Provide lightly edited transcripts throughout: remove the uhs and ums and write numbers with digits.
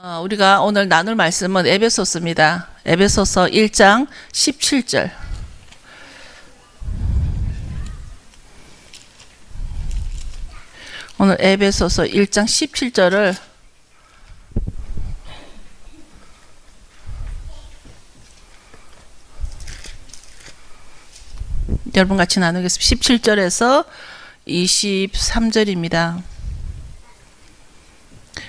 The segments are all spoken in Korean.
우리가 오늘 나눌 말씀은 에베소서입니다. 에베소서 1장 17절. 오늘 에베소서 1장 17절을 여러분 같이 나누겠습니다. 17절에서 23절입니다.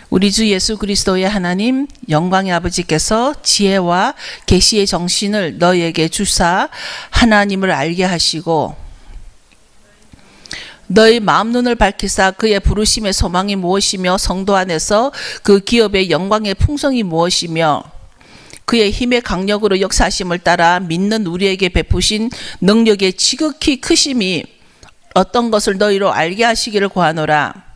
우리 주 예수 그리스도의 하나님 영광의 아버지께서 지혜와 계시의 정신을 너희에게 주사 하나님을 알게 하시고 너희 마음 눈을 밝히사 그의 부르심의 소망이 무엇이며 성도 안에서 그 기업의 영광의 풍성이 무엇이며 그의 힘의 강력으로 역사하심을 따라 믿는 우리에게 베푸신 능력의 지극히 크심이 어떤 것을 너희로 알게 하시기를 구하노라.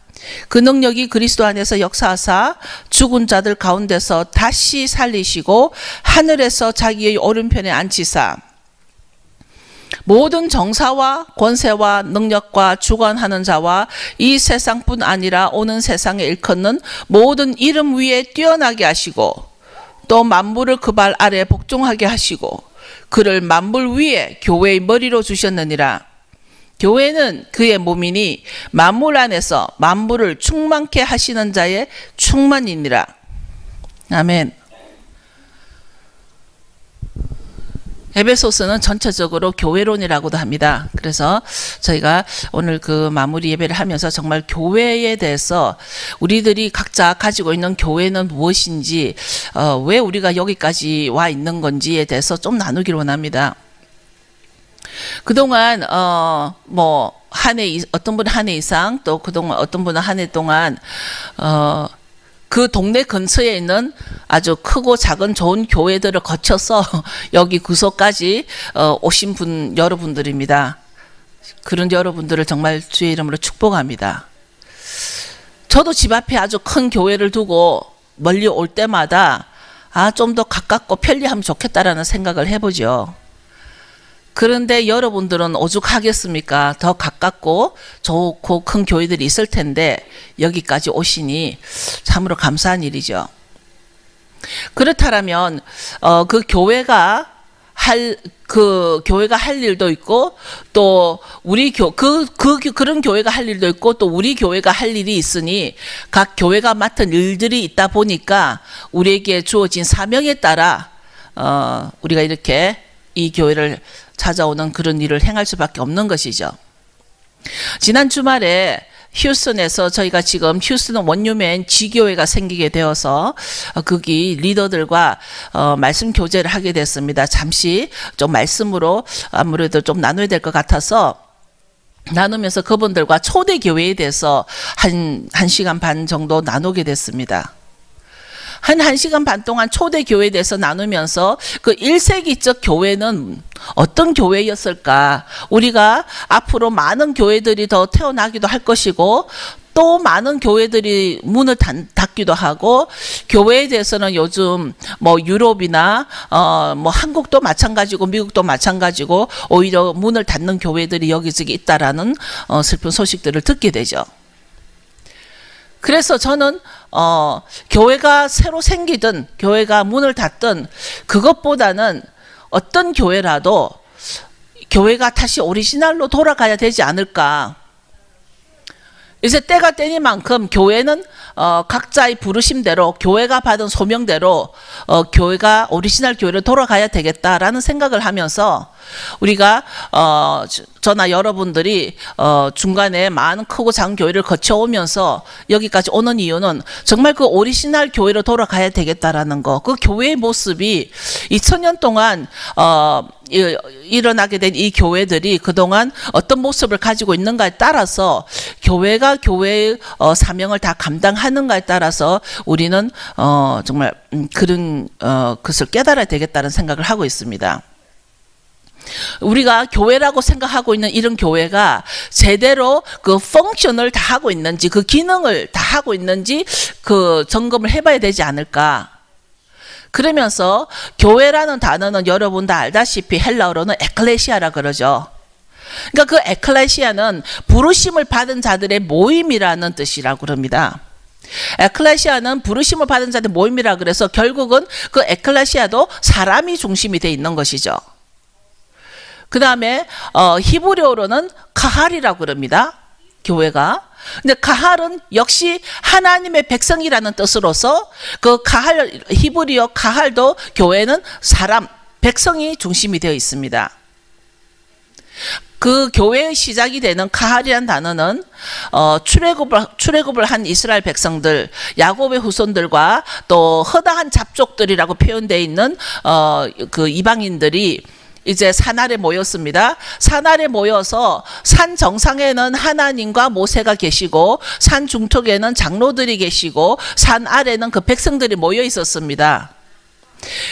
그 능력이 그리스도 안에서 역사하사 죽은 자들 가운데서 다시 살리시고 하늘에서 자기의 오른편에 앉히사 모든 정사와 권세와 능력과 주관하는 자와 이 세상뿐 아니라 오는 세상에 일컫는 모든 이름 위에 뛰어나게 하시고 또 만물을 그 발 아래 복종하게 하시고 그를 만물 위에 교회의 머리로 주셨느니라. 교회는 그의 몸이니 만물 안에서 만물을 충만케 하시는 자의 충만이니라. 아멘. 에베소서는 전체적으로 교회론이라고도 합니다. 그래서 저희가 오늘 그 마무리 예배를 하면서 정말 교회에 대해서 우리들이 각자 가지고 있는 교회는 무엇인지 왜 우리가 여기까지 와 있는 건지에 대해서 좀 나누기를 원합니다. 그동안 한 해 어떤 분은 한 해 이상 또 그동안 어떤 분은 한 해 동안 그 동네 근처에 있는 아주 크고 작은 좋은 교회들을 거쳐서 여기 구석까지 오신 분 여러분들입니다. 그런 여러분들을 정말 주의 이름으로 축복합니다. 저도 집 앞에 아주 큰 교회를 두고 멀리 올 때마다 좀 더 가깝고 편리하면 좋겠다라는 생각을 해보죠. 그런데 여러분들은 오죽하겠습니까? 더 가깝고 좋고 큰 교회들이 있을 텐데 여기까지 오시니 참으로 감사한 일이죠. 그렇다면 그 교회가 할 일도 있고 또 우리 그런 교회가 할 일도 있고 또 우리 교회가 할 일이 있으니 각 교회가 맡은 일들이 있다 보니까 우리에게 주어진 사명에 따라 우리가 이렇게 이 교회를 찾아오는 그런 일을 행할 수밖에 없는 것이죠. 지난 주말에 휴스턴에서 저희가 지금 휴스턴 원유맨 G교회가 생기게 되어서 거기 리더들과 말씀 교제를 하게 됐습니다. 잠시 좀 말씀으로 아무래도 좀 나눠야 될 것 같아서 나누면서 그분들과 초대교회에 대해서 한 시간 반 정도 나누게 됐습니다. 한 1시간 반 동안 초대교회에 대해서 나누면서 그 1세기적 교회는 어떤 교회였을까? 우리가 앞으로 많은 교회들이 더 태어나기도 할 것이고 또 많은 교회들이 문을 닫기도 하고 교회에 대해서는 요즘 유럽이나 한국도 마찬가지고 미국도 마찬가지고 오히려 문을 닫는 교회들이 여기저기 있다라는 슬픈 소식들을 듣게 되죠. 그래서 저는 교회가 새로 생기든 교회가 문을 닫든 그것보다는 어떤 교회라도 교회가 다시 오리지널로 돌아가야 되지 않을까. 이제 때가 때니만큼 교회는 각자의 부르심대로 교회가 받은 소명대로 교회가 오리지널 교회로 돌아가야 되겠다라는 생각을 하면서 우리가 저나 여러분들이 중간에 많은 크고 작은 교회를 거쳐오면서 여기까지 오는 이유는 정말 그 오리지널 교회로 돌아가야 되겠다라는 거. 그 교회의 모습이 2000년 동안 일어나게 된 이 교회들이 그동안 어떤 모습을 가지고 있는가에 따라서 교회가 교회의 사명을 다 감당하는가에 따라서 우리는 정말 그런 것을 깨달아야 되겠다는 생각을 하고 있습니다. 우리가 교회라고 생각하고 있는 이런 교회가 제대로 그 펑션을 다 하고 있는지 그 기능을 다 하고 있는지 그 점검을 해봐야 되지 않을까. 그러면서 교회라는 단어는 여러분 다 알다시피 헬라어로는 에클레시아라 그러죠. 그러니까 그 에클레시아는 부르심을 받은 자들의 모임이라는 뜻이라고 그럽니다. 에클레시아는 부르심을 받은 자들 모임이라 그래서 결국은 그 에클레시아도 사람이 중심이 돼 있는 것이죠. 그 다음에 히브리어로는 가할이라고 그럽니다. 교회가. 근데 가할은 역시 하나님의 백성이라는 뜻으로서 그 가할, 히브리어 가할도 교회는 사람, 백성이 중심이 되어 있습니다. 그 교회의 시작이 되는 가할이라는 단어는 출애굽을 한 이스라엘 백성들, 야곱의 후손들과 또 허다한 잡족들이라고 표현되어 있는 그 이방인들이 이제 산 아래 모였습니다. 산 아래 모여서 산 정상에는 하나님과 모세가 계시고 산 중턱에는 장로들이 계시고 산 아래는 그 백성들이 모여 있었습니다.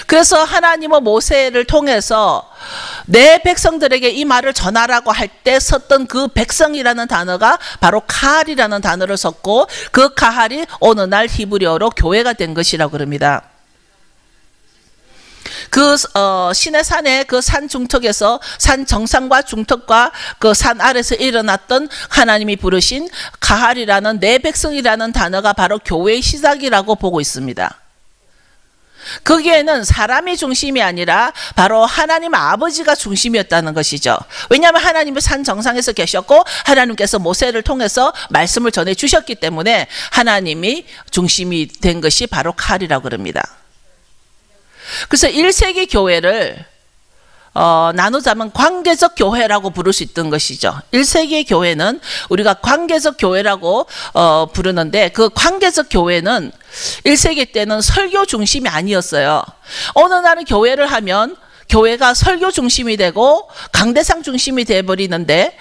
그래서 하나님은 모세를 통해서 내 백성들에게 이 말을 전하라고 할 때 썼던 그 백성이라는 단어가 바로 가할이라는 단어를 썼고 그 가할이 오늘날 히브리어로 교회가 된 것이라고 그럽니다. 그 시내산의 그 산 중턱에서 산 정상과 중턱과 그 산 아래서 일어났던 하나님이 부르신 가할이라는 내 백성이라는 단어가 바로 교회의 시작이라고 보고 있습니다. 거기에는 사람이 중심이 아니라 바로 하나님 아버지가 중심이었다는 것이죠. 왜냐하면 하나님은 산 정상에서 계셨고 하나님께서 모세를 통해서 말씀을 전해 주셨기 때문에 하나님이 중심이 된 것이 바로 가할이라고 그럽니다. 그래서 1세기 교회를 나누자면 관계적 교회라고 부를 수 있던 것이죠. 1세기의 교회는 우리가 관계적 교회라고 부르는데 그 관계적 교회는 1세기 때는 설교 중심이 아니었어요. 어느 날은 교회를 하면 교회가 설교 중심이 되고 강대상 중심이 되어버리는데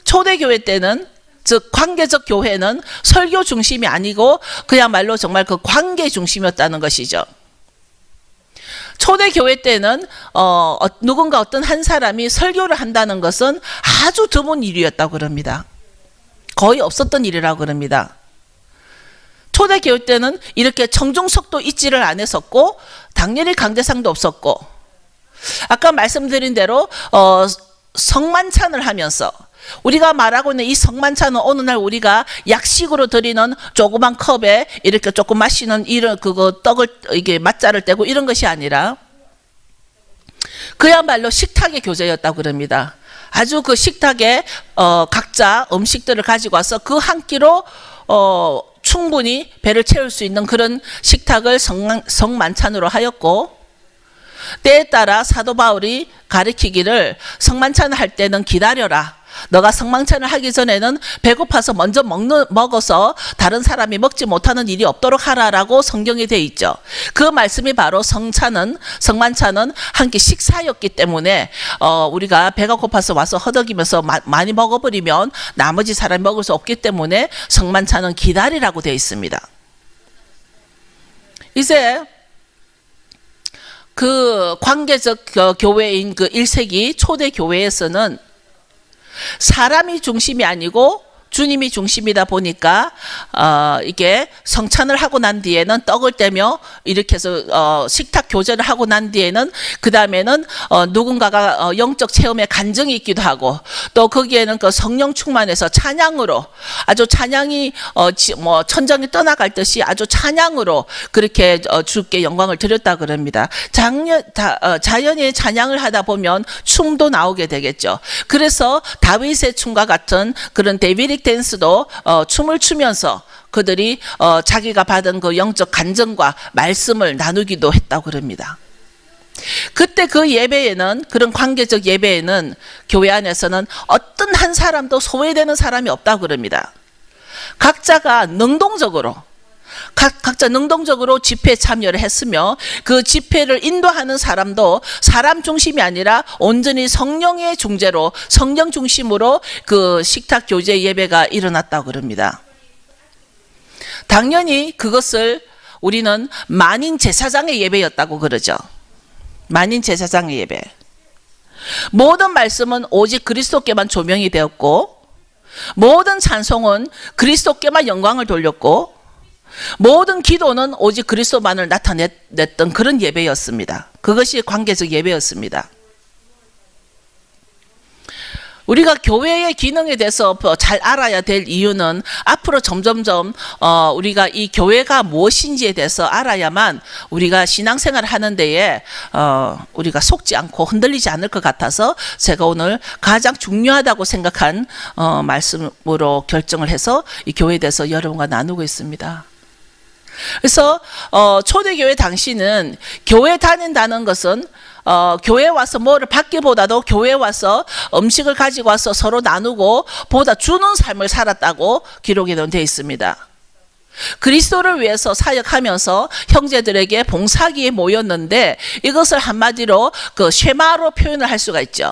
초대교회 때는 즉 관계적 교회는 설교 중심이 아니고 그야말로 정말 그 관계 중심이었다는 것이죠. 초대교회 때는 누군가 어떤 한 사람이 설교를 한다는 것은 아주 드문 일이었다고 그럽니다. 거의 없었던 일이라고 그럽니다. 초대교회 때는 이렇게 청중석도 있지를 않았었고 당연히 강대상도 없었고 아까 말씀드린 대로 성만찬을 하면서 우리가 말하고 있는 이 성만찬은 어느 날 우리가 약식으로 드리는 조그만 컵에 이렇게 조금 마시는 이런 그거 떡을 이게 맛자를 떼고 이런 것이 아니라 그야말로 식탁의 교제였다고 그럽니다. 아주 그 식탁에 각자 음식들을 가지고 와서 그 한 끼로 충분히 배를 채울 수 있는 그런 식탁을 성만찬으로 하였고 때에 따라 사도 바울이 가르치기를 성만찬을 할 때는 기다려라. 너가 성만찬을 하기 전에는 배고파서 먼저 먹어서 다른 사람이 먹지 못하는 일이 없도록 하라라고 성경에 되어 있죠. 그 말씀이 바로 성만찬은 한 끼 식사였기 때문에 우리가 배가 고파서 와서 허덕이면서 많이 먹어버리면 나머지 사람이 먹을 수 없기 때문에 성만찬은 기다리라고 되어 있습니다. 이제 그 관계적 교회인 그 1세기 초대 교회에서는 사람이 중심이 아니고 주님이 중심이다 보니까 이게 성찬을 하고 난 뒤에는 떡을 떼며 이렇게 해서 식탁 교제를 하고 난 뒤에는 그 다음에는 누군가가 영적 체험에 간증이 있기도 하고 또 거기에는 그 성령 충만해서 찬양으로 아주 찬양이 뭐 천정이 떠나갈 듯이 아주 찬양으로 그렇게 주께 영광을 드렸다 그럽니다. 자연히 찬양을 하다 보면 춤도 나오게 되겠죠. 그래서 다윗의 춤과 같은 그런 데이비딕 댄스도 춤을 추면서 그들이 자기가 받은 그 영적 간증과 말씀을 나누기도 했다고 그럽니다. 그때 그 예배에는 그런 관계적 예배에는 교회 안에서는 어떤 한 사람도 소외되는 사람이 없다고 그럽니다. 각자가 능동적으로 각자 능동적으로 집회에 참여를 했으며 그 집회를 인도하는 사람도 사람 중심이 아니라 온전히 성령의 중재로 성령 중심으로 그 식탁 교제 예배가 일어났다고 그럽니다. 당연히 그것을 우리는 만인 제사장의 예배였다고 그러죠. 만인 제사장의 예배. 모든 말씀은 오직 그리스도께만 조명이 되었고 모든 찬송은 그리스도께만 영광을 돌렸고 모든 기도는 오직 그리스도만을 나타냈던 그런 예배였습니다. 그것이 관계적 예배였습니다. 우리가 교회의 기능에 대해서 잘 알아야 될 이유는 앞으로 점점점 우리가 이 교회가 무엇인지에 대해서 알아야만 우리가 신앙생활을 하는 데에 우리가 속지 않고 흔들리지 않을 것 같아서 제가 오늘 가장 중요하다고 생각한 말씀으로 결정을 해서 이 교회에 대해서 여러분과 나누고 있습니다. 그래서 초대교회 당시는 교회 다닌다는 것은 교회 와서 뭐를 받기보다도 교회 와서 음식을 가지고 와서 서로 나누고 보다 주는 삶을 살았다고 기록이 되어 있습니다. 그리스도를 위해서 사역하면서 형제들에게 봉사기에 모였는데 이것을 한마디로 그 쉐마로 표현을 할 수가 있죠.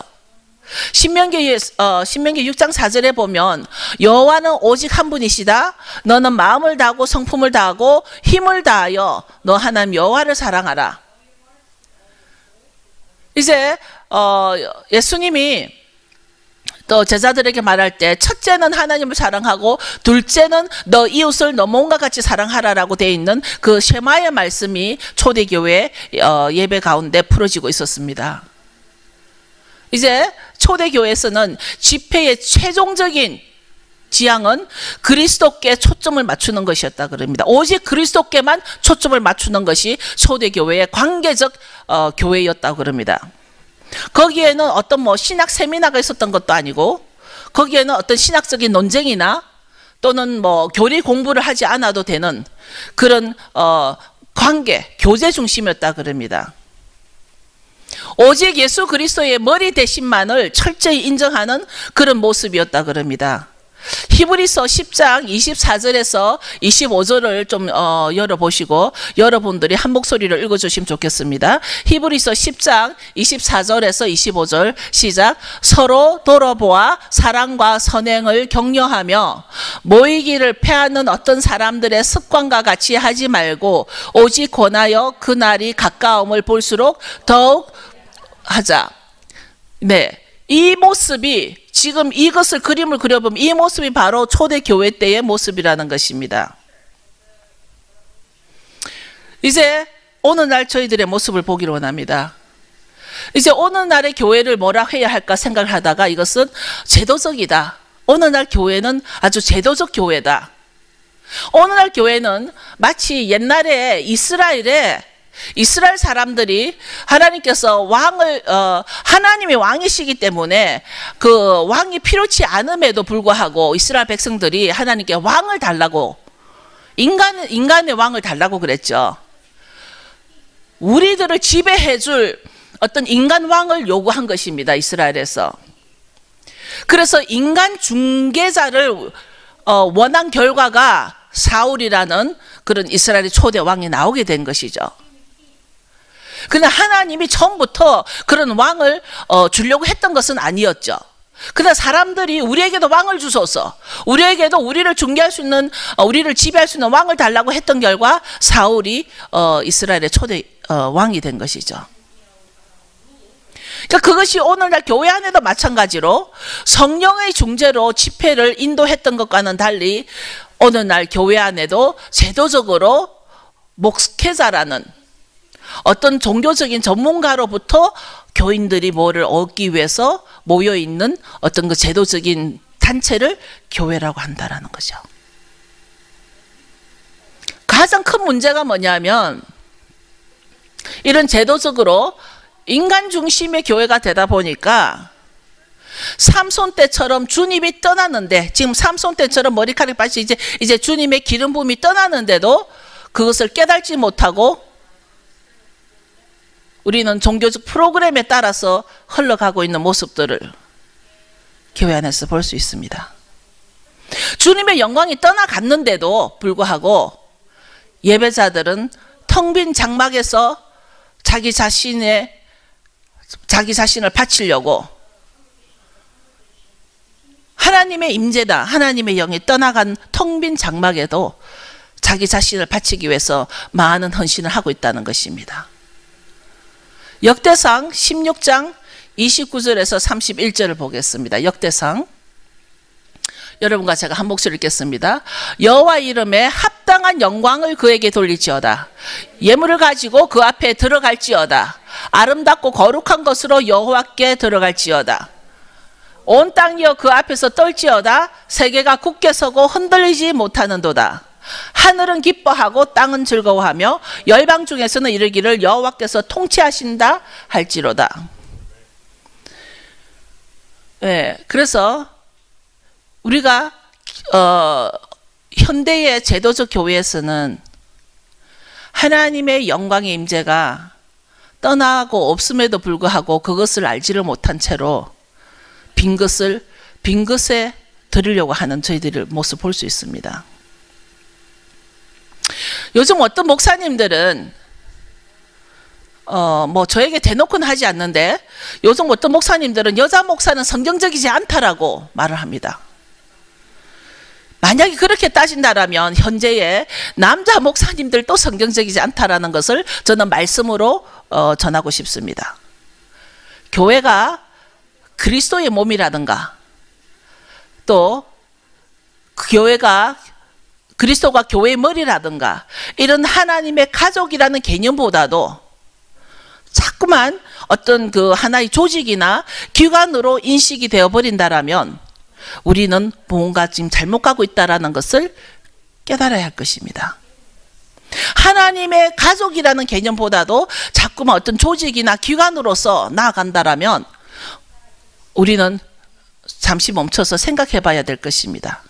신명기 6장 4절에 보면 여호와는 오직 한 분이시다. 너는 마음을 다하고 성품을 다하고 힘을 다하여 너 하나님 여호와를 사랑하라. 이제 예수님이 또 제자들에게 말할 때 첫째는 하나님을 사랑하고 둘째는 너 이웃을 너 몸과 같이 사랑하라라고 되어 있는 그 쉐마의 말씀이 초대교회 예배 가운데 풀어지고 있었습니다. 이제 초대교회에서는 집회의 최종적인 지향은 그리스도께 초점을 맞추는 것이었다 그럽니다. 오직 그리스도께만 초점을 맞추는 것이 초대교회의 관계적 교회였다고 그럽니다. 거기에는 어떤 신학 세미나가 있었던 것도 아니고 거기에는 어떤 신학적인 논쟁이나 또는 교리 공부를 하지 않아도 되는 그런 관계, 교제 중심이었다 그럽니다. 오직 예수 그리스도의 머리 되심만을 철저히 인정하는 그런 모습이었다 그럽니다. 히브리서 10장 24절에서 25절을 좀 열어보시고 여러분들이 한 목소리를 읽어주시면 좋겠습니다. 히브리서 10장 24절에서 25절 시작. 서로 돌아보아 사랑과 선행을 격려하며 모이기를 패하는 어떤 사람들의 습관과 같이 하지 말고 오직 권하여 그날이 가까움을 볼수록 더욱 하자. 네, 이 모습이 지금 이것을 그림을 그려보면 이 모습이 바로 초대교회 때의 모습이라는 것입니다. 이제 오늘날 저희들의 모습을 보기를 원합니다. 이제 오늘날의 교회를 뭐라 해야 할까 생각을 하다가 이것은 제도적이다. 오늘날 교회는 아주 제도적 교회다. 오늘날 교회는 마치 옛날에 이스라엘 사람들이 하나님께서 하나님이 왕이시기 때문에 그 왕이 필요치 않음에도 불구하고 이스라엘 백성들이 하나님께 왕을 달라고 인간의 왕을 달라고 그랬죠. 우리들을 지배해줄 어떤 인간 왕을 요구한 것입니다. 이스라엘에서. 그래서 인간 중개자를 원한 결과가 사울이라는 그런 이스라엘의 초대 왕이 나오게 된 것이죠. 그러나 하나님이 처음부터 그런 왕을 주려고 했던 것은 아니었죠. 그러나 사람들이 우리에게도 왕을 주소서, 우리에게도 우리를 중개할 수 있는, 우리를 지배할 수 있는 왕을 달라고 했던 결과 사울이 이스라엘의 초대 왕이 된 것이죠. 그러니까 그것이 오늘날 교회 안에도 마찬가지로 성령의 중재로 집회를 인도했던 것과는 달리 오늘날 교회 안에도 제도적으로 목회자라는 어떤 종교적인 전문가로부터 교인들이 뭐를 얻기 위해서 모여있는 어떤 그 제도적인 단체를 교회라고 한다라는 거죠. 가장 큰 문제가 뭐냐면 이런 제도적으로 인간 중심의 교회가 되다 보니까 삼손 때처럼 주님이 떠났는데, 지금 삼손 때처럼 머리카락이 빠지 이제 주님의 기름 부음이 떠났는데도 그것을 깨닫지 못하고 우리는 종교적 프로그램에 따라서 흘러가고 있는 모습들을 교회 안에서 볼 수 있습니다. 주님의 영광이 떠나갔는데도 불구하고 예배자들은 텅 빈 장막에서 자기 자신을 바치려고 하나님의 임재다, 하나님의 영이 떠나간 텅 빈 장막에도 자기 자신을 바치기 위해서 많은 헌신을 하고 있다는 것입니다. 역대상 16장 29절에서 31절을 보겠습니다. 역대상, 여러분과 제가 한 목소리 읽겠습니다. 여호와 이름에 합당한 영광을 그에게 돌릴지어다. 예물을 가지고 그 앞에 들어갈지어다. 아름답고 거룩한 것으로 여호와께 들어갈지어다. 온 땅이여 그 앞에서 떨지어다. 세계가 굳게 서고 흔들리지 못하는도다. 하늘은 기뻐하고 땅은 즐거워하며 열방 중에서는 이르기를 여호와께서 통치하신다 할지로다. 네, 그래서 우리가 현대의 제도적 교회에서는 하나님의 영광의 임재가 떠나고 없음에도 불구하고 그것을 알지를 못한 채로 빈 것에 드리려고 하는 저희들의 모습 볼 수 있습니다. 요즘 어떤 목사님들은 뭐 저에게 대놓고는 하지 않는데 요즘 어떤 목사님들은 여자 목사는 성경적이지 않다라고 말을 합니다. 만약에 그렇게 따진다라면 현재의 남자 목사님들도 성경적이지 않다라는 것을 저는 말씀으로 전하고 싶습니다. 교회가 그리스도의 몸이라든가 또 교회가 그리스도가 교회의 머리라든가 이런 하나님의 가족이라는 개념보다도 자꾸만 어떤 그 하나의 조직이나 기관으로 인식이 되어버린다라면 우리는 뭔가 지금 잘못 가고 있다는 것을 깨달아야 할 것입니다. 하나님의 가족이라는 개념보다도 자꾸만 어떤 조직이나 기관으로서 나아간다라면 우리는 잠시 멈춰서 생각해 봐야 될 것입니다.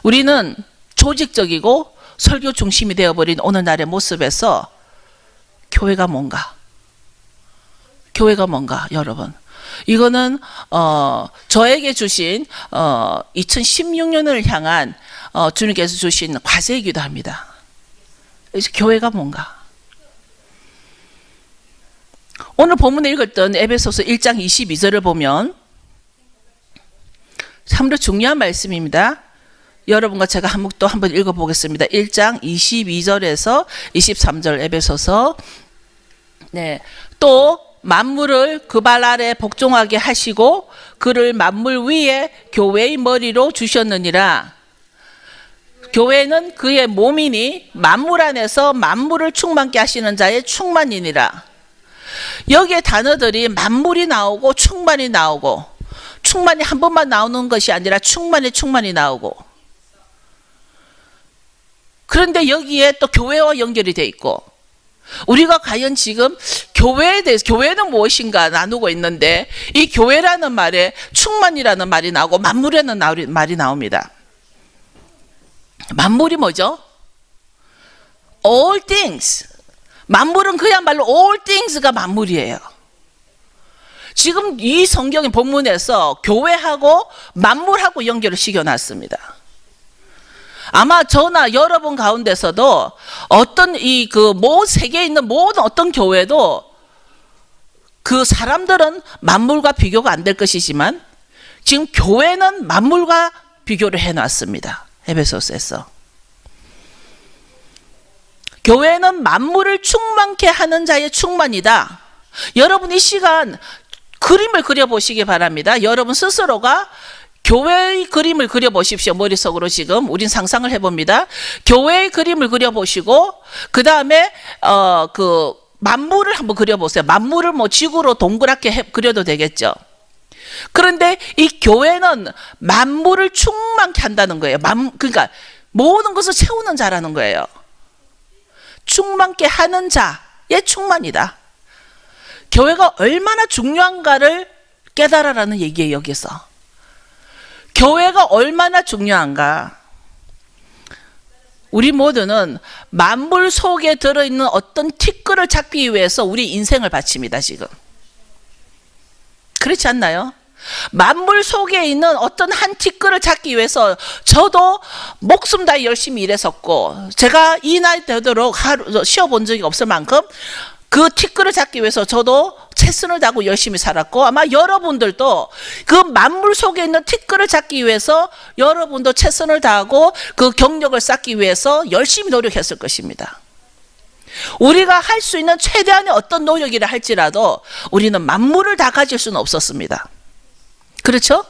우리는 조직적이고 설교 중심이 되어버린 오늘날의 모습에서 교회가 뭔가 여러분, 이거는 저에게 주신 2016년을 향한 주님께서 주신 과제이기도 합니다. 그래서 교회가 뭔가. 오늘 본문에 읽었던 에베소서 1장 22절을 보면 참으로 중요한 말씀입니다. 여러분과 제가 또 한번 읽어보겠습니다. 1장 22절에서 23절 에베소서. 네, 또 만물을 그 발 아래 복종하게 하시고 그를 만물 위에 교회의 머리로 주셨느니라. 교회는 그의 몸이니 만물 안에서 만물을 충만케 하시는 자의 충만이니라. 여기에 단어들이 만물이 나오고 충만이 나오고, 충만이 한 번만 나오는 것이 아니라 충만이 나오고, 그런데 여기에 또 교회와 연결이 돼 있고, 우리가 과연 지금 교회에 대해서, 교회는 무엇인가 나누고 있는데 이 교회라는 말에 충만이라는 말이 나오고 만물이라는 말이 나옵니다. 만물이 뭐죠? All things. 만물은 그야말로 all things가 만물이에요. 지금 이 성경의 본문에서 교회하고 만물하고 연결을 시켜놨습니다. 아마 저나 여러분 가운데서도 어떤 세계에 있는 모든 어떤 교회도 그 사람들은 만물과 비교가 안 될 것이지만 지금 교회는 만물과 비교를 해놨습니다. 에베소서에서. 교회는 만물을 충만케 하는 자의 충만이다. 여러분 이 시간 그림을 그려보시기 바랍니다. 여러분 스스로가 교회의 그림을 그려보십시오. 머릿속으로 지금 우린 상상을 해봅니다. 교회의 그림을 그려보시고 그 다음에 그 만물을 한번 그려보세요. 만물을 뭐 지구로 동그랗게 그려도 되겠죠. 그런데 이 교회는 만물을 충만케 한다는 거예요. 그러니까 모든 것을 채우는 자라는 거예요. 충만케 하는 자의 충만이다. 교회가 얼마나 중요한가를 깨달아라는 얘기예요. 여기서 교회가 얼마나 중요한가. 우리 모두는 만물 속에 들어있는 어떤 티끌을 찾기 위해서 우리 인생을 바칩니다. 지금 그렇지 않나요? 만물 속에 있는 어떤 한 티끌을 찾기 위해서 저도 목숨 다해 열심히 일했었고, 제가 이 나이 되도록 쉬어본 적이 없을 만큼 그 티끌을 찾기 위해서 저도 최선을 다하고 열심히 살았고, 아마 여러분들도 그 만물 속에 있는 티끌을 찾기 위해서 여러분도 최선을 다하고 그 경력을 쌓기 위해서 열심히 노력했을 것입니다. 우리가 할 수 있는 최대한의 어떤 노력이라 할지라도 우리는 만물을 다 가질 수는 없었습니다. 그렇죠?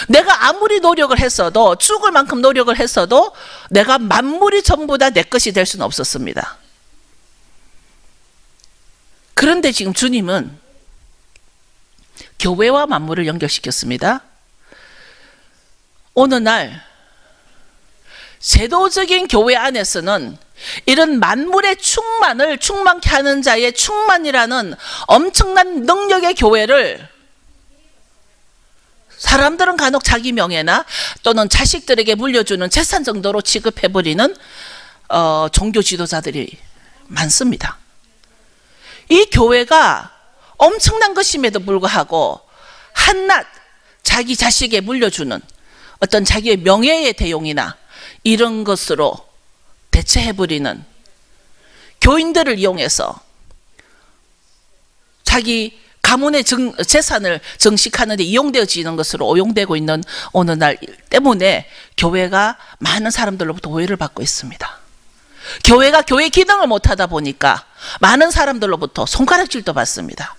내가 아무리 노력을 했어도, 죽을 만큼 노력을 했어도 내가 만물이 전부 다 내 것이 될 수는 없었습니다. 그런데 지금 주님은 교회와 만물을 연결시켰습니다. 어느 날 제도적인 교회 안에서는 이런 만물의 충만을 충만케 하는 자의 충만이라는 엄청난 능력의 교회를 사람들은 간혹 자기 명예나 또는 자식들에게 물려주는 재산 정도로 취급해버리는 종교 지도자들이 많습니다. 이 교회가 엄청난 것임에도 불구하고 한낱 자기 자식에 물려주는 어떤 자기의 명예의 대용이나 이런 것으로 대체해버리는 교인들을 이용해서 자기 가문의 재산을 정식하는 데 이용되어지는 것으로 오용되고 있는 어느 날 때문에 교회가 많은 사람들로부터 오해를 받고 있습니다. 교회가 교회 기능을 못하다 보니까 많은 사람들로부터 손가락질도 받습니다.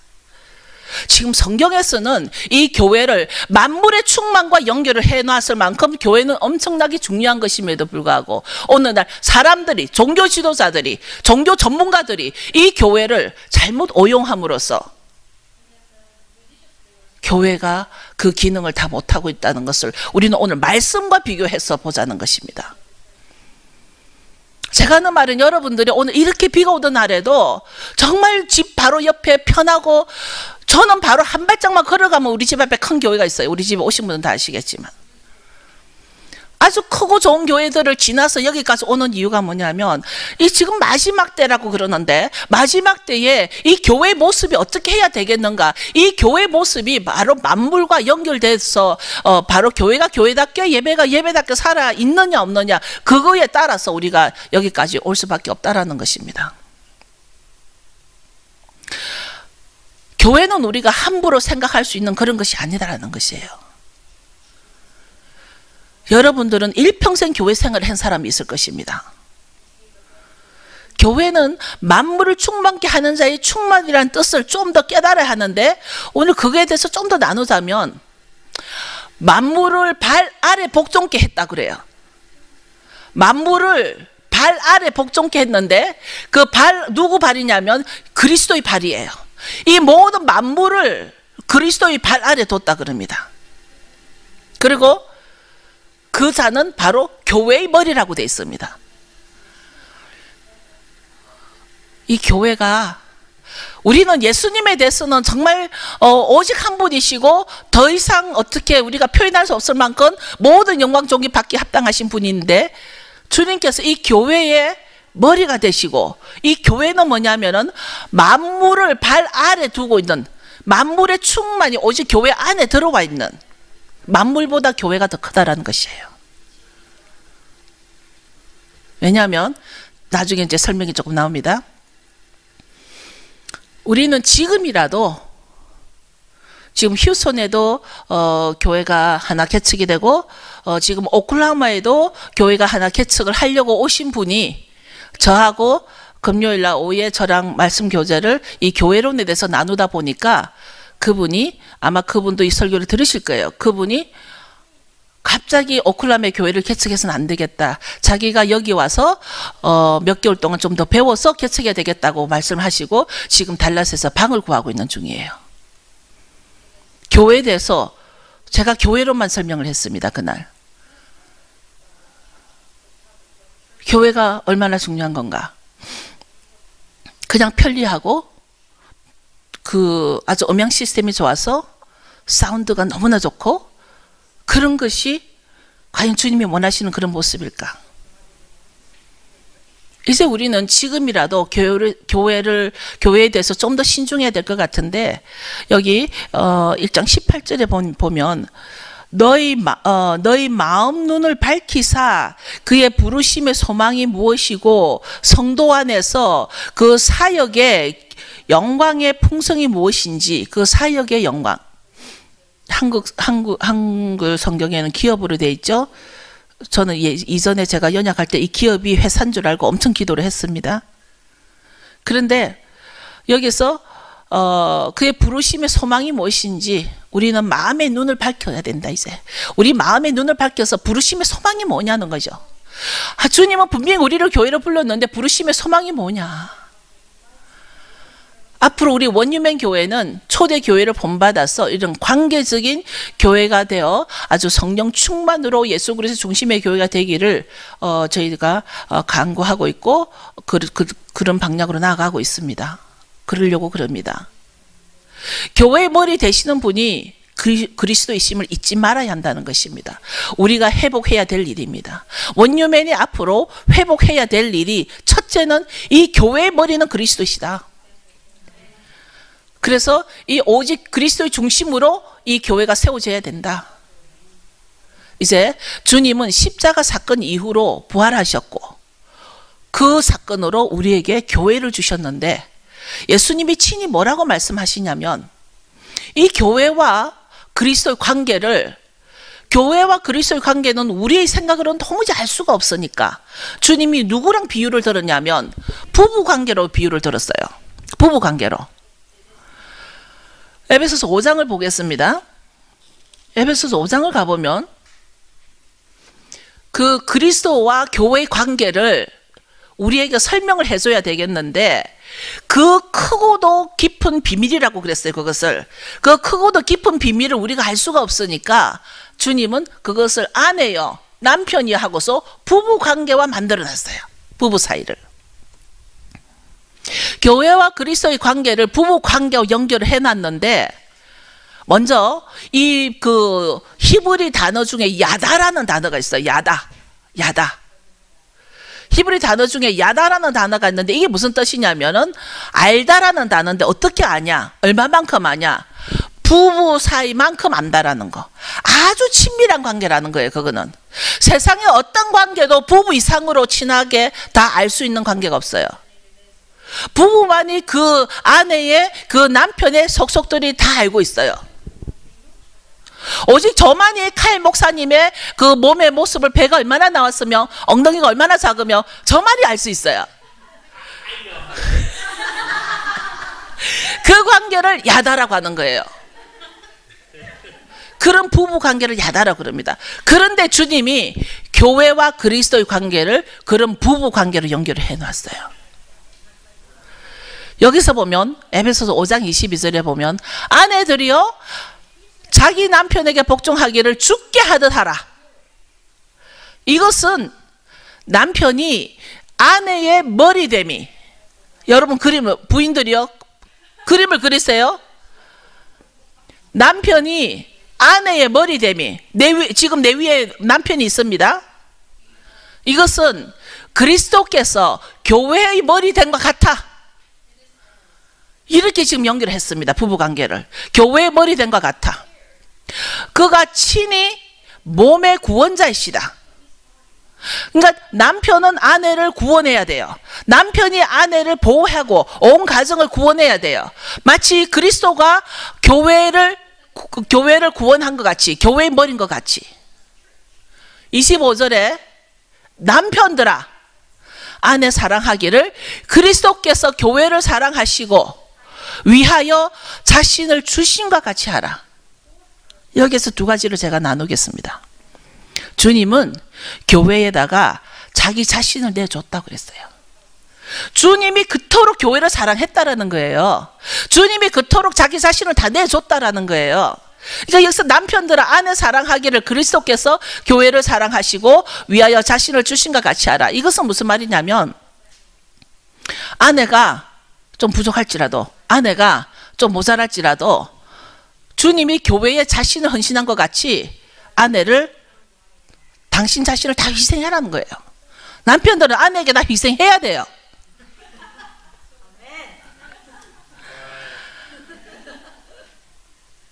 지금 성경에서는 이 교회를 만물의 충만과 연결을 해놨을 만큼 교회는 엄청나게 중요한 것임에도 불구하고 어느 날 사람들이, 종교 지도자들이, 종교 전문가들이 이 교회를 잘못 오용함으로써 교회가 그 기능을 다 못하고 있다는 것을 우리는 오늘 말씀과 비교해서 보자는 것입니다. 제가 하는 말은 여러분들이 오늘 이렇게 비가 오던 날에도 정말 집 바로 옆에 편하고 저는 바로 한 발짝만 걸어가면 우리 집 앞에 큰 교회가 있어요. 우리 집에 오신 분은 다 아시겠지만 아주 크고 좋은 교회들을 지나서 여기까지 오는 이유가 뭐냐면 이 지금 마지막 때라고 그러는데 마지막 때에 이 교회의 모습이 어떻게 해야 되겠는가, 이 교회의 모습이 바로 만물과 연결돼서 바로 교회가 교회답게 예배가 예배답게 살아 있느냐 없느냐 그거에 따라서 우리가 여기까지 올 수밖에 없다라는 것입니다. 교회는 우리가 함부로 생각할 수 있는 그런 것이 아니다라는 것이에요. 여러분들은 일평생 교회 생활을 한 사람이 있을 것입니다. 교회는 만물을 충만케 하는 자의 충만이라는 뜻을 좀 더 깨달아야 하는데 오늘 그거에 대해서 좀 더 나누자면 만물을 발 아래 복종케 했다 그래요. 만물을 발 아래 복종케 했는데 그 발 누구 발이냐면 그리스도의 발이에요. 이 모든 만물을 그리스도의 발 아래 뒀다 그럽니다. 그리고 그 자는 바로 교회의 머리라고 되어 있습니다. 이 교회가 우리는 예수님에 대해서는 정말 오직 한 분이시고 더 이상 어떻게 우리가 표현할 수 없을 만큼 모든 영광 존귀 받기 합당하신 분인데 주님께서 이 교회의 머리가 되시고 이 교회는 뭐냐면은 만물을 발 아래 두고 있는 만물의 충만이 오직 교회 안에 들어와 있는 만물보다 교회가 더 크다라는 것이에요. 왜냐하면 나중에 이제 설명이 조금 나옵니다. 우리는 지금이라도 지금 휴스턴에도 교회가 하나 개척이 되고 지금 오클라호마에도 교회가 하나 개척을 하려고 오신 분이 저하고 금요일날 오후에 저랑 말씀 교제를 이 교회론에 대해서 나누다 보니까 그분이 아마 그분도 이 설교를 들으실 거예요. 그분이 갑자기 오클라호마의 교회를 개척해서는 안 되겠다. 자기가 여기 와서 몇 개월 동안 좀 더 배워서 개척해야 되겠다고 말씀하시고 지금 달라스에서 방을 구하고 있는 중이에요. 교회에 대해서 제가 교회로만 설명을 했습니다. 그날. 교회가 얼마나 중요한 건가. 그냥 편리하고 그 아주 음향 시스템이 좋아서 사운드가 너무나 좋고 그런 것이 과연 주님이 원하시는 그런 모습일까? 이제 우리는 지금이라도 교회에 대해서 좀 더 신중해야 될 것 같은데 여기 1장 18절에 보면 너희 마음 눈을 밝히사 그의 부르심의 소망이 무엇이고 성도 안에서 그 사역의 영광의 풍성이 무엇인지 그 사역의 영광 한글 성경에는 기업으로 되어 있죠. 저는 이전에 제가 연약할 때 이 기업이 회사인 줄 알고 엄청 기도를 했습니다. 그런데 여기서 그의 부르심의 소망이 무엇인지 우리는 마음의 눈을 밝혀야 된다. 이제 우리 마음의 눈을 밝혀서 부르심의 소망이 뭐냐는 거죠. 주님은 분명히 우리를 교회로 불렀는데 부르심의 소망이 뭐냐. 앞으로 우리 원유맨 교회는 초대 교회를 본받아서 이런 관계적인 교회가 되어 아주 성령 충만으로 예수 그리스도 중심의 교회가 되기를 저희가 간구하고 있고 그런 방향으로 나아가고 있습니다. 그러려고 그럽니다. 교회의 머리 되시는 분이 그리스도이심을 잊지 말아야 한다는 것입니다. 우리가 회복해야 될 일입니다. 원유맨이 앞으로 회복해야 될 일이 첫째는 이 교회의 머리는 그리스도시다. 그래서 이 오직 그리스도의 중심으로 이 교회가 세워져야 된다. 이제 주님은 십자가 사건 이후로 부활하셨고 그 사건으로 우리에게 교회를 주셨는데 예수님이 친히 뭐라고 말씀하시냐면 이 교회와 그리스도의 관계를 교회와 그리스도의 관계는 우리의 생각으로는 도무지 알 수가 없으니까 주님이 누구랑 비유를 들었냐면 부부 관계로 비유를 들었어요. 부부 관계로. 에베소서 5장을 보겠습니다. 에베소서 5장을 가보면 그 그리스도와 교회의 관계를 우리에게 설명을 해줘야 되겠는데 그 크고도 깊은 비밀이라고 그랬어요. 그것을 그 크고도 깊은 비밀을 우리가 알 수가 없으니까 주님은 그것을 아내여 남편이 하고서 부부 관계와 만들어놨어요. 부부 사이를. 교회와 그리스도의 관계를 부부 관계와 연결을 해놨는데 먼저 이 그 히브리 단어 중에 야다라는 단어가 있어요. 야다. 히브리 단어 중에 야다라는 단어가 있는데 이게 무슨 뜻이냐면은 알다라는 단어인데 어떻게 아냐? 얼마만큼 아냐? 부부 사이만큼 안다라는 거. 아주 친밀한 관계라는 거예요. 그거는 세상에 어떤 관계도 부부 이상으로 친하게 다 알 수 있는 관계가 없어요. 부부만이 그 아내의 그 남편의 속속들이 다 알고 있어요. 오직 저만이 칼 목사님의 그 몸의 모습을 배가 얼마나 나왔으며 엉덩이가 얼마나 작으며 저만이 알 수 있어요. 그 관계를 야다라고 하는 거예요. 그런 부부 관계를 야다라고 그럽니다. 그런데 주님이 교회와 그리스도의 관계를 그런 부부 관계로 연결을 해놨어요. 여기서 보면 에베소서 5장 22절에 보면 아내들이여 자기 남편에게 복종하기를 주께 하듯 하라. 이것은 남편이 아내의 머리됨이. 여러분 부인들이요 그림을 그리세요. 남편이 아내의 머리됨이 지금 내 위에 남편이 있습니다. 이것은 그리스도께서 교회의 머리된 것 같아. 이렇게 지금 연결했습니다. 부부관계를. 교회의 머리된 것 같아. 그가 친히 몸의 구원자이시다. 그러니까 남편은 아내를 구원해야 돼요. 남편이 아내를 보호하고 온 가정을 구원해야 돼요. 마치 그리스도가 교회를 구원한 것 같이, 교회의 머리인 것 같이. 25절에 남편들아 아내 사랑하기를 그리스도께서 교회를 사랑하시고 위하여 자신을 주신과 같이 하라. 여기서 두 가지를 제가 나누겠습니다. 주님은 교회에다가 자기 자신을 내줬다고 그랬어요. 주님이 그토록 교회를 사랑했다라는 거예요. 주님이 그토록 자기 자신을 다 내줬다라는 거예요. 그러니까 여기서 남편들아 아내 사랑하기를 그리스도께서 교회를 사랑하시고 위하여 자신을 주신과 같이 하라. 이것은 무슨 말이냐면 아내가 좀 부족할지라도 아내가 좀 모자랄지라도 주님이 교회에 자신을 헌신한 것 같이 아내를 당신 자신을 다 희생하라는 거예요. 남편들은 아내에게 다 희생해야 돼요.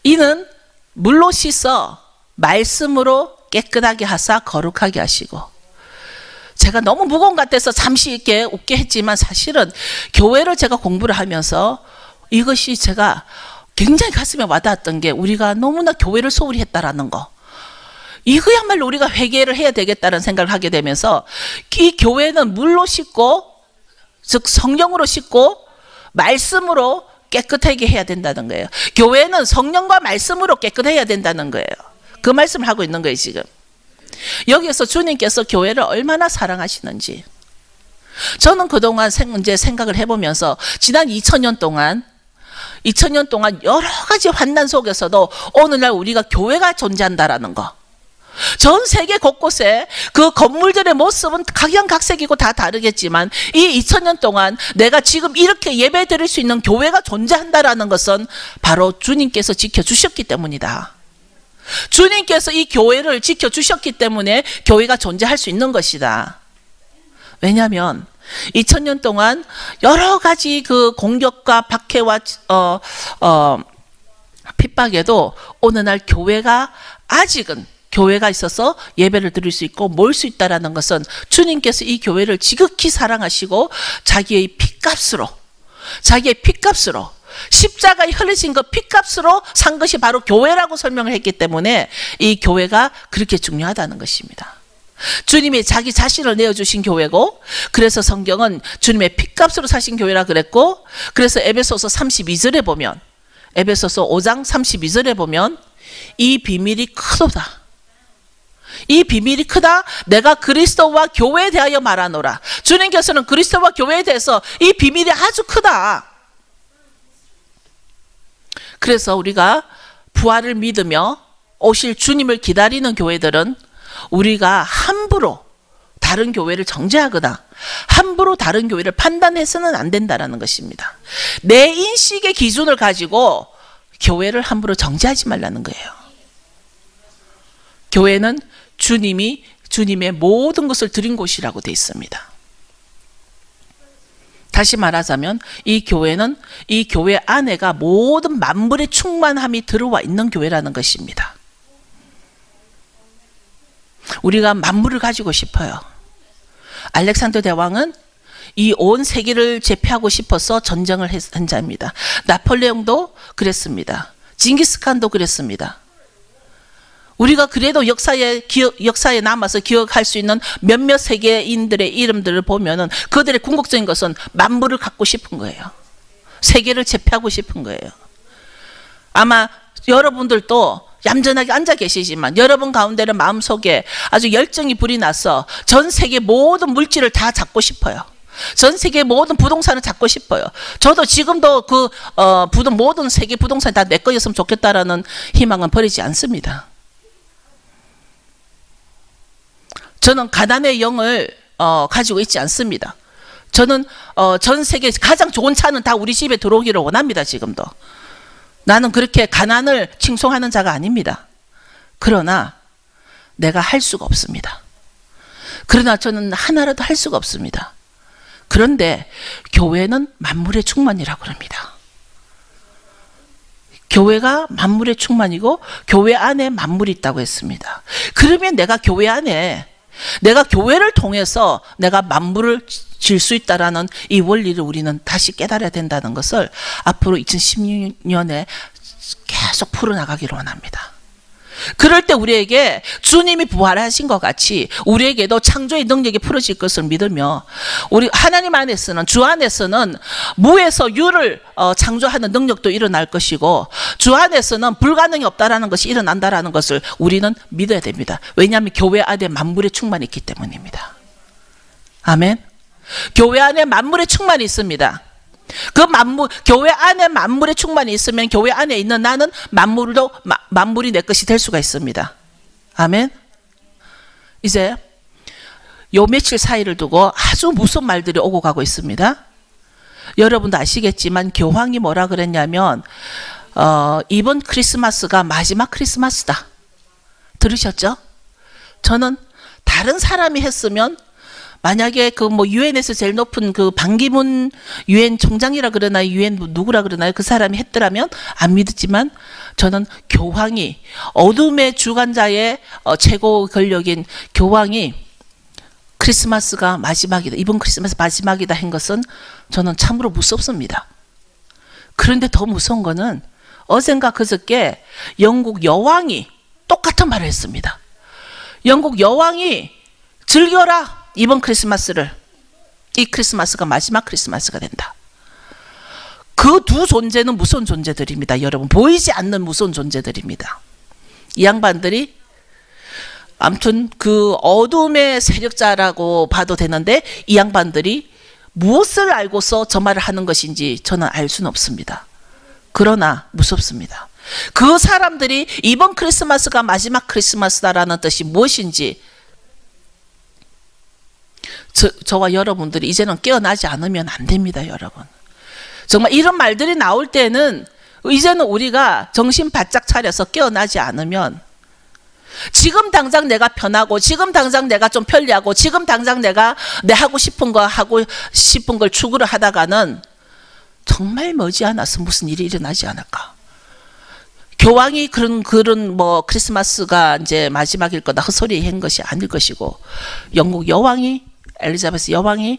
이는 물로 씻어 말씀으로 깨끗하게 하사 거룩하게 하시고. 제가 너무 무거운 것 같아서 잠시 이렇게 웃게 했지만 사실은 교회를 제가 공부를 하면서 이것이 제가 굉장히 가슴에 와닿았던 게 우리가 너무나 교회를 소홀히 했다라는 거. 이거야말로 우리가 회개를 해야 되겠다는 생각을 하게 되면서 이 교회는 물로 씻고 즉 성령으로 씻고 말씀으로 깨끗하게 해야 된다는 거예요. 교회는 성령과 말씀으로 깨끗해야 된다는 거예요. 그 말씀을 하고 있는 거예요 지금. 여기에서 주님께서 교회를 얼마나 사랑하시는지 저는 그동안 이제 생각을 해보면서 지난 2000년 동안 2000년 동안 여러 가지 환난 속에서도 오늘날 우리가 교회가 존재한다라는 거. 전 세계 곳곳에 그 건물들의 모습은 각양각색이고 다 다르겠지만 이 2000년 동안 내가 지금 이렇게 예배 드릴 수 있는 교회가 존재한다라는 것은 바로 주님께서 지켜주셨기 때문이다. 주님께서 이 교회를 지켜주셨기 때문에 교회가 존재할 수 있는 것이다. 왜냐하면 2000년 동안 여러 가지 그 공격과 박해와 핍박에도 어느 날 교회가 아직은 교회가 있어서 예배를 드릴 수 있고 모일 수 있다는 것은 주님께서 이 교회를 지극히 사랑하시고 자기의 핏값으로 십자가에 흘리신 그 핏값으로 산 것이 바로 교회라고 설명을 했기 때문에 이 교회가 그렇게 중요하다는 것입니다. 주님이 자기 자신을 내어주신 교회고, 그래서 성경은 주님의 핏값으로 사신 교회라 그랬고, 그래서 에베소서 32절에 보면, 에베소서 5장 32절에 보면 이 비밀이 크도다. 이 비밀이 크다. 내가 그리스도와 교회에 대하여 말하노라. 주님께서는 그리스도와 교회에 대해서 이 비밀이 아주 크다. 그래서 우리가 부활을 믿으며 오실 주님을 기다리는 교회들은 우리가 함부로 다른 교회를 정죄하거나 함부로 다른 교회를 판단해서는 안 된다는 것입니다. 내 인식의 기준을 가지고 교회를 함부로 정죄하지 말라는 거예요. 교회는 주님의 모든 것을 드린 곳이라고 되어 있습니다. 다시 말하자면 이 교회는 이 교회 안에가 모든 만물의 충만함이 들어와 있는 교회라는 것입니다. 우리가 만물을 가지고 싶어요. 알렉산더 대왕은 이 온 세계를 제패하고 싶어서 전쟁을 한 자입니다. 나폴레옹도 그랬습니다. 징기스칸도 그랬습니다. 우리가 그래도 역사에 남아서 기억할 수 있는 몇몇 세계인들의 이름들을 보면은 그들의 궁극적인 것은 만물을 갖고 싶은 거예요. 세계를 제패하고 싶은 거예요. 아마 여러분들도 얌전하게 앉아 계시지만 여러분 가운데는 마음속에 아주 열정이 불이 나서 전 세계 모든 물질을 다 잡고 싶어요. 전 세계 모든 부동산을 잡고 싶어요. 저도 지금도 모든 세계 부동산이 다 내 거였으면 좋겠다라는 희망은 버리지 않습니다. 저는 가난의 영을 가지고 있지 않습니다. 저는 전 세계 가장 좋은 차는 다 우리 집에 들어오기를 원합니다. 지금도. 나는 그렇게 가난을 칭송하는 자가 아닙니다. 그러나 내가 할 수가 없습니다. 그러나 저는 하나라도 할 수가 없습니다. 그런데 교회는 만물의 충만이라고 합니다. 교회가 만물의 충만이고 교회 안에 만물이 있다고 했습니다. 그러면 내가 교회를 통해서 내가 만물을 질 수 있다라는 이 원리를 우리는 다시 깨달아야 된다는 것을 앞으로 2016년에 계속 풀어나가기를 원합니다. 그럴 때 우리에게 주님이 부활하신 것 같이 우리에게도 창조의 능력이 풀어질 것을 믿으며 우리 하나님 안에서는 주 안에서는 무에서 유를 창조하는 능력도 일어날 것이고 주 안에서는 불가능이 없다라는 것이 일어난다라는 것을 우리는 믿어야 됩니다. 왜냐하면 교회 안에 만물의 충만이 있기 때문입니다. 아멘. 교회 안에 만물의 충만이 있습니다. 교회 안에 만물의 충만이 있으면 교회 안에 있는 나는 만물이 내 것이 될 수가 있습니다. 아멘. 이제 요 며칠 사이를 두고 아주 무서운 말들이 오고 가고 있습니다. 여러분도 아시겠지만 교황이 뭐라 그랬냐면 이번 크리스마스가 마지막 크리스마스다. 들으셨죠? 저는 다른 사람이 했으면 만약에 유엔에서 제일 높은 그 반기문 유엔 총장이라 그러나요? 유엔 누구라 그러나요? 그 사람이 했더라면 안 믿었지만 저는 교황이 어둠의 주관자의 최고 권력인 교황이 크리스마스가 마지막이다. 이번 크리스마스 마지막이다 한 것은 저는 참으로 무섭습니다. 그런데 더 무서운 거는 어젠가 그저께 영국 여왕이 똑같은 말을 했습니다. 영국 여왕이 즐겨라. 이번 크리스마스를. 이 크리스마스가 마지막 크리스마스가 된다. 그 두 존재는 무서운 존재들입니다. 여러분 보이지 않는 무서운 존재들입니다. 이 양반들이 아무튼 그 어둠의 세력자라고 봐도 되는데 이 양반들이 무엇을 알고서 저 말을 하는 것인지 저는 알 수는 없습니다. 그러나 무섭습니다. 그 사람들이 이번 크리스마스가 마지막 크리스마스다라는 뜻이 무엇인지 저와 여러분들이 이제는 깨어나지 않으면 안 됩니다, 여러분. 정말 이런 말들이 나올 때는 이제는 우리가 정신 바짝 차려서 깨어나지 않으면 지금 당장 내가 편하고 지금 당장 내가 좀 편리하고 지금 당장 내가 내 하고 싶은 걸 추구를 하다가는 정말 머지않아서 무슨 일이 일어나지 않을까. 교황이 그런 뭐 크리스마스가 이제 마지막일 거다 헛소리 한 것이 아닐 것이고 영국 여왕이 엘리자베스 여왕이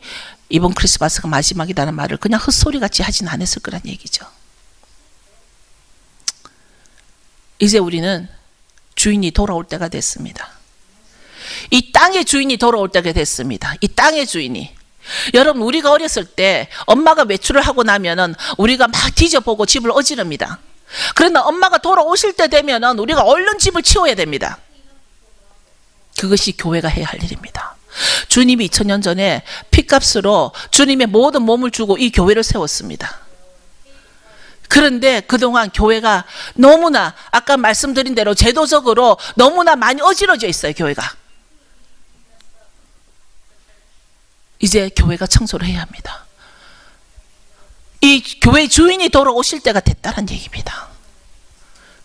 이번 크리스마스가 마지막이라는 말을 그냥 헛소리같이 하진 않았을 거란 얘기죠. 이제 우리는 주인이 돌아올 때가 됐습니다. 이 땅의 주인이 돌아올 때가 됐습니다. 이 땅의 주인이. 여러분, 우리가 어렸을 때 엄마가 외출을 하고 나면은 우리가 막 뒤져보고 집을 어지릅니다. 그러나 엄마가 돌아오실 때 되면은 우리가 얼른 집을 치워야 됩니다. 그것이 교회가 해야 할 일입니다. 주님이 2000년 전에 핏값으로 주님의 모든 몸을 주고 이 교회를 세웠습니다. 그런데 그동안 교회가 너무나 아까 말씀드린 대로 제도적으로 너무나 많이 어지러져 있어요, 교회가. 이제 교회가 청소를 해야 합니다. 이 교회 주인이 돌아오실 때가 됐다는 얘기입니다.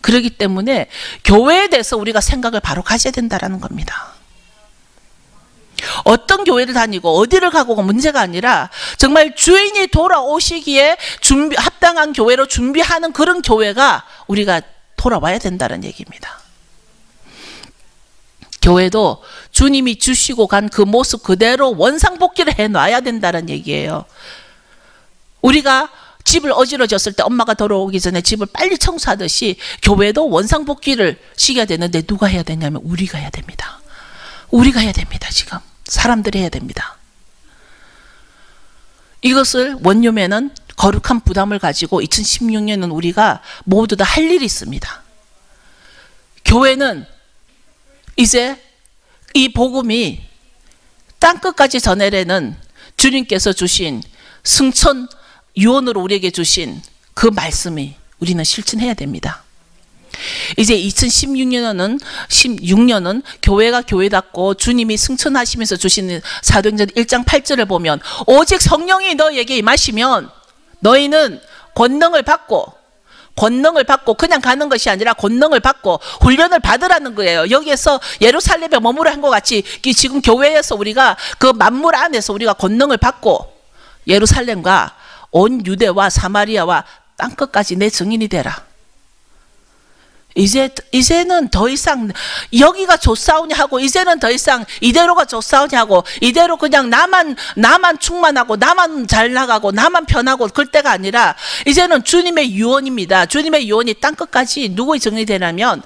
그렇기 때문에 교회에 대해서 우리가 생각을 바로 가져야 된다는 겁니다. 어떤 교회를 다니고 어디를 가고가 문제가 아니라 정말 주인이 돌아오시기에 합당한 교회로 준비하는 그런 교회가 우리가 돌아와야 된다는 얘기입니다. 교회도 주님이 주시고 간 그 모습 그대로 원상복귀를 해놔야 된다는 얘기예요. 우리가 집을 어지러졌을 때 엄마가 돌아오기 전에 집을 빨리 청소하듯이 교회도 원상복귀를 시켜야 되는데 누가 해야 되냐면 우리가 해야 됩니다. 우리가 해야 됩니다. 지금 사람들이 해야 됩니다. 이것을 원룸에는 거룩한 부담을 가지고 2016년은 우리가 모두 다 할 일이 있습니다. 교회는 이제 이 복음이 땅끝까지 전해내는 주님께서 주신 승천 유언으로 우리에게 주신 그 말씀이 우리는 실천해야 됩니다. 이제 2016년은 교회가 교회답고 주님이 승천하시면서 주시는 사도행전 1장 8절을 보면 오직 성령이 너희에게 임하시면 너희는 권능을 받고 그냥 가는 것이 아니라 권능을 받고 훈련을 받으라는 거예요. 여기에서 예루살렘에 머무르 한 것 같이 지금 교회에서 우리가 그 만물 안에서 우리가 권능을 받고 예루살렘과 온 유대와 사마리아와 땅끝까지 내 증인이 되라. 이제는 더 이상 여기가 좋사오냐 하고 이제는 더 이상 이대로가 좋사오냐 하고 이대로 그냥 나만 충만하고 나만 잘 나가고 나만 편하고 그럴 때가 아니라 이제는 주님의 유언입니다. 주님의 유언이 땅끝까지 누구의 증인이 되냐면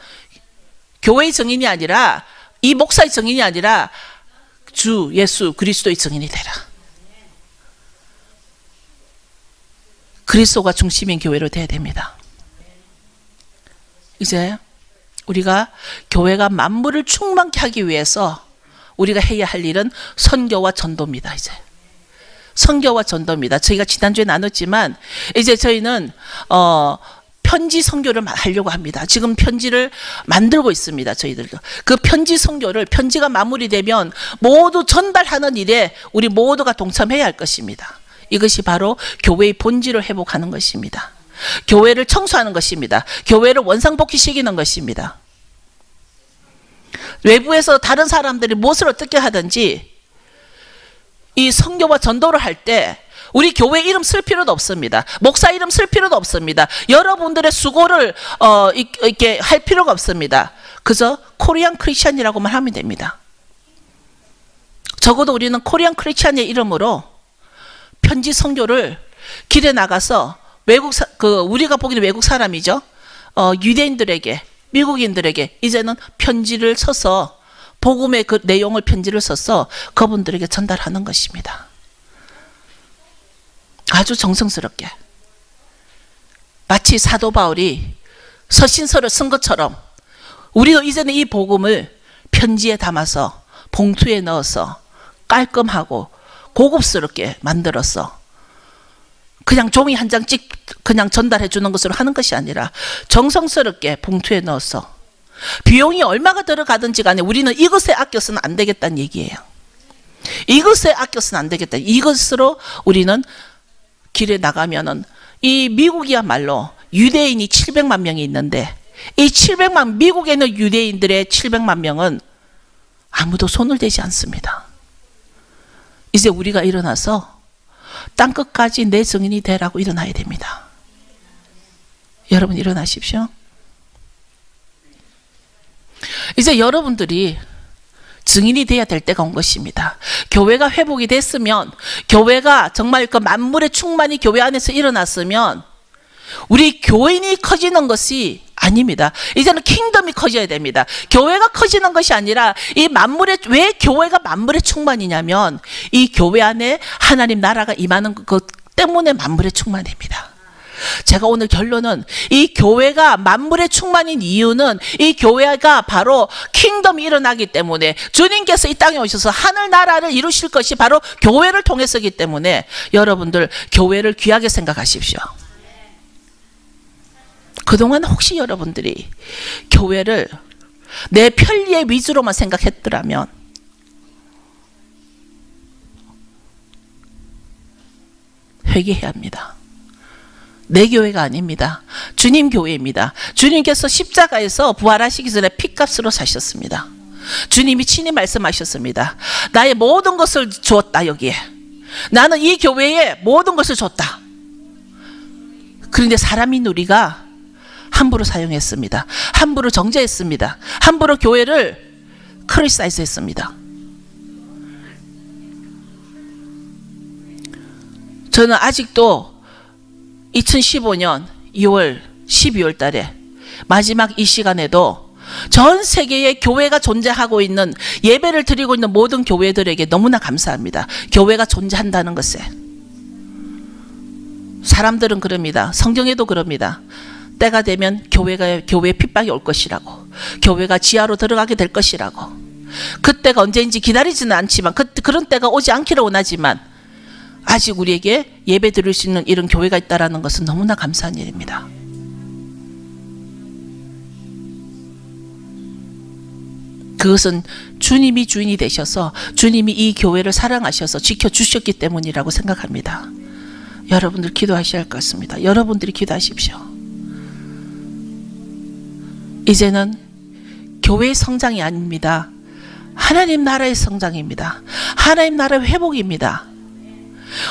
교회의 증인이 아니라 이 목사의 증인이 아니라 주 예수 그리스도의 증인이 되라. 그리스도가 중심인 교회로 돼야 됩니다. 이제 우리가 교회가 만물을 충만케 하기 위해서 우리가 해야 할 일은 선교와 전도입니다. 이제 선교와 전도입니다. 저희가 지난주에 나눴지만 이제 저희는 편지 선교를 하려고 합니다. 지금 편지를 만들고 있습니다. 저희들도 그 편지 선교를 편지가 마무리되면 모두 전달하는 일에 우리 모두가 동참해야 할 것입니다. 이것이 바로 교회의 본질을 회복하는 것입니다. 교회를 청소하는 것입니다. 교회를 원상복귀시키는 것입니다. 외부에서 다른 사람들이 무엇을 어떻게 하든지 이 선교와 전도를 할 때 우리 교회 이름 쓸 필요도 없습니다. 목사 이름 쓸 필요도 없습니다. 여러분들의 수고를 이렇게 할 필요가 없습니다. 그저 코리안 크리스찬이라고만 하면 됩니다. 적어도 우리는 코리안 크리스찬의 이름으로 편지 선교를 길에 나가서 우리가 보기에는 외국 사람이죠. 유대인들에게, 미국인들에게 이제는 편지를 써서 복음의 그 내용을 편지를 써서 그분들에게 전달하는 것입니다. 아주 정성스럽게. 마치 사도 바울이 서신서를 쓴 것처럼 우리도 이제는 이 복음을 편지에 담아서 봉투에 넣어서 깔끔하고 고급스럽게 만들어서 그냥 종이 한 장 그냥 전달해 주는 것으로 하는 것이 아니라 정성스럽게 봉투에 넣어서 비용이 얼마가 들어가든지 간에 우리는 이것에 아껴서는 안 되겠다는 얘기예요. 이것에 아껴서는 안 되겠다. 이것으로 우리는 길에 나가면은 이 미국이야말로 유대인이 700만 명이 있는데 이 700만 미국에 있는 유대인들의 700만 명은 아무도 손을 대지 않습니다. 이제 우리가 일어나서 땅끝까지 내 증인이 되라고 일어나야 됩니다. 여러분 일어나십시오. 이제 여러분들이 증인이 돼야 될 때가 온 것입니다. 교회가 회복이 됐으면, 교회가 정말 그 만물의 충만이 교회 안에서 일어났으면 우리 교인이 커지는 것이 아닙니다. 이제는 킹덤이 커져야 됩니다. 교회가 커지는 것이 아니라 이 만물의, 왜 교회가 만물의 충만이냐면 이 교회 안에 하나님 나라가 임하는 것 때문에 만물의 충만입니다. 제가 오늘 결론은 이 교회가 만물의 충만인 이유는 이 교회가 바로 킹덤이 일어나기 때문에 주님께서 이 땅에 오셔서 하늘나라를 이루실 것이 바로 교회를 통해서이기 때문에 여러분들 교회를 귀하게 생각하십시오. 그동안 혹시 여러분들이 교회를 내 편리의 위주로만 생각했더라면 회개해야 합니다. 내 교회가 아닙니다. 주님 교회입니다. 주님께서 십자가에서 부활하시기 전에 핏값으로 사셨습니다. 주님이 친히 말씀하셨습니다. 나의 모든 것을 주었다. 여기에 나는 이 교회에 모든 것을 줬다. 그런데 사람인 우리가 함부로 사용했습니다. 함부로 정죄했습니다. 함부로 교회를 크리사이즈 했습니다. 저는 아직도 2015년 2월 12월 달에 마지막 이 시간에도 전 세계에 교회가 존재하고 있는, 예배를 드리고 있는 모든 교회들에게 너무나 감사합니다. 교회가 존재한다는 것에. 사람들은 그럽니다. 성경에도 그럽니다. 때가 되면 교회에 핍박이 올 것이라고, 교회가 지하로 들어가게 될 것이라고. 그때가 언제인지 기다리지는 않지만, 그런 때가 오지 않기를 원하지만 아직 우리에게 예배 드릴 수 있는 이런 교회가 있다는 것은 너무나 감사한 일입니다. 그것은 주님이 주인이 되셔서 주님이 이 교회를 사랑하셔서 지켜주셨기 때문이라고 생각합니다. 여러분들 기도하셔야 할 것 같습니다. 여러분들이 기도하십시오. 이제는 교회의 성장이 아닙니다. 하나님 나라의 성장입니다. 하나님 나라의 회복입니다.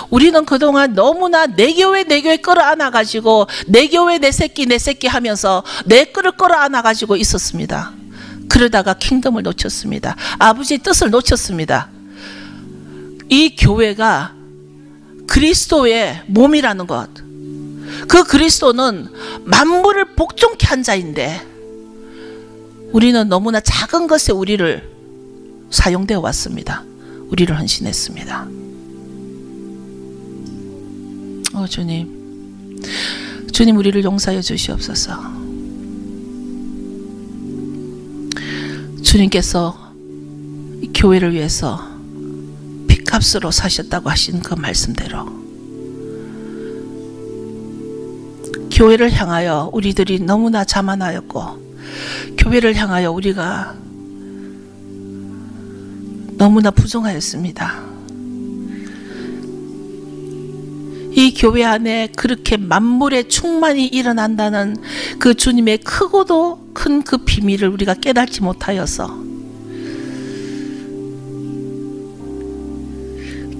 우리는 그동안 너무나 내 교회 끌어안아가지고 내 교회 내 새끼 하면서 내 끌을 끌어안아가지고 있었습니다. 그러다가 킹덤을 놓쳤습니다. 아버지의 뜻을 놓쳤습니다. 이 교회가 그리스도의 몸이라는 것, 그 그리스도는 만물을 복종케 한 자인데 우리는 너무나 작은 것에 우리를 사용되어 왔습니다. 우리를 헌신했습니다. 주님 우리를 용서하여 주시옵소서. 주님께서 이 교회를 위해서 핏값으로 사셨다고 하신 그 말씀대로 교회를 향하여 우리들이 너무나 자만하였고, 교회를 향하여 우리가 너무나 부정하였습니다. 이 교회 안에 그렇게 만물의 충만이 일어난다는 그 주님의 크고도 큰 그 비밀을 우리가 깨닫지 못하여서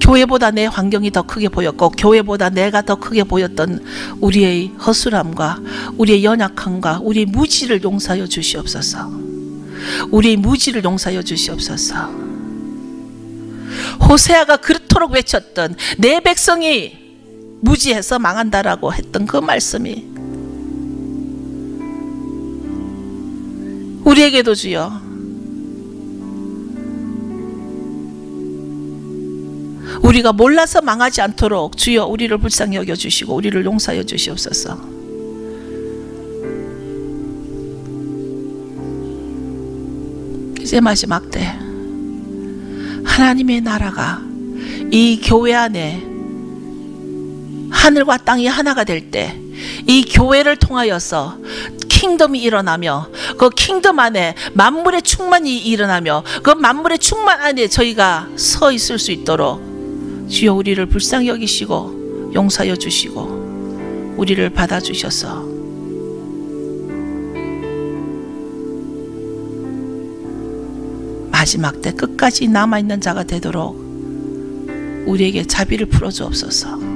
교회보다 내 환경이 더 크게 보였고 교회보다 내가 더 크게 보였던 우리의 허술함과 우리의 연약함과 우리의 무지를 용서하여 주시옵소서. 우리의 무지를 용서하여 주시옵소서. 호세아가 그토록 외쳤던 내 백성이 무지해서 망한다라고 했던 그 말씀이 우리에게도 주여 우리가 몰라서 망하지 않도록 주여 우리를 불쌍히 여겨주시고 우리를 용서하여 주시옵소서. 이제 마지막 때 하나님의 나라가 이 교회 안에 하늘과 땅이 하나가 될 때 이 교회를 통하여서 킹덤이 일어나며 그 킹덤 안에 만물의 충만이 일어나며 그 만물의 충만 안에 저희가 서 있을 수 있도록 주여 우리를 불쌍히 여기시고 용서하여 주시고 우리를 받아주셔서 마지막 때 끝까지 남아있는 자가 되도록 우리에게 자비를 풀어주옵소서.